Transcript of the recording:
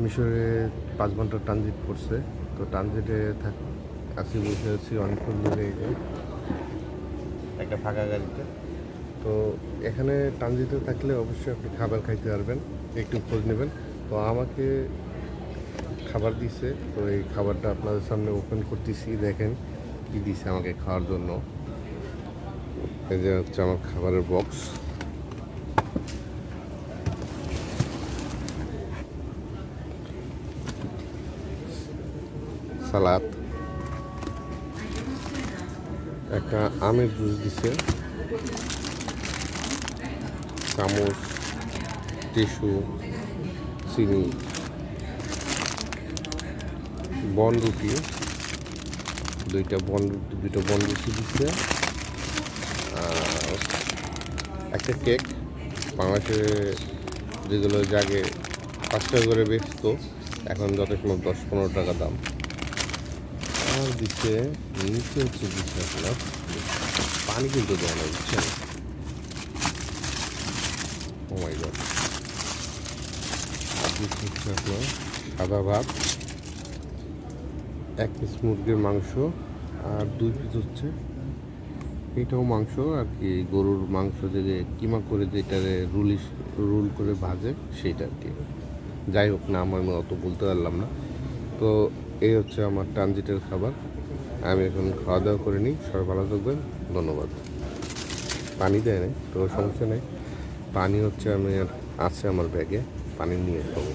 মিশরে 5 ঘন্টা ট্রানজিট করছে। তো ট্রানজিটে আসি বসে আছি অনেকক্ষণ ধরে একটা ফাঁকা গাড়িতে। তো এখানে ট্রানজিটে থাকলে অবশ্যই আপনি খাবার খাইতে পারবেন, একটু খোঁজ নেবেন। তো আমাকে খাবার দিছে, তো এই খাবারটা আপনাদের সামনে ওপেন করতেছি। দেখেন কি দিছে আমাকে খাওয়ার জন্য। এই যে হচ্ছে আমার খাবারের বক্স। সালাদ, একটা আমের জুস দিছে, চামচ, টিস্যু, চিনি, বনরুটি, দুইটা বনরুটি দিচ্ছে, একটা কেক। বাংলাদেশে যেগুলো জাগে 5 টাকা করে বেচত, এখন যথেষ্ট 10-15 টাকা দাম। আর দিচ্ছে নিচে হচ্ছে দিচ্ছে আপনার পানি, কিন্তু দেওয়া না, বুঝছেন? ও মাই গড। আর দিচ্ছে হচ্ছে আপনার সাদা ভাত, 1 পিস মুরগির মাংস, আর 2 পিস হচ্ছে এটাও মাংস আর কি, গরুর মাংস যে কিমা করে যেটারে রুল করে ভাজে সেটা আর কি। যাই হোক না, আমি অত বলতে পারলাম না। তো এই হচ্ছে আমার ট্রানজিটের খাবার। আমি এখন খাওয়া দাওয়া করে নিই। সবাই ভালো থাকবেন, ধন্যবাদ। পানি দেয় না তো সমস্যা নেই, পানি হচ্ছে আমি আছে আমার ব্যাগে, পানি নিয়ে খাবো।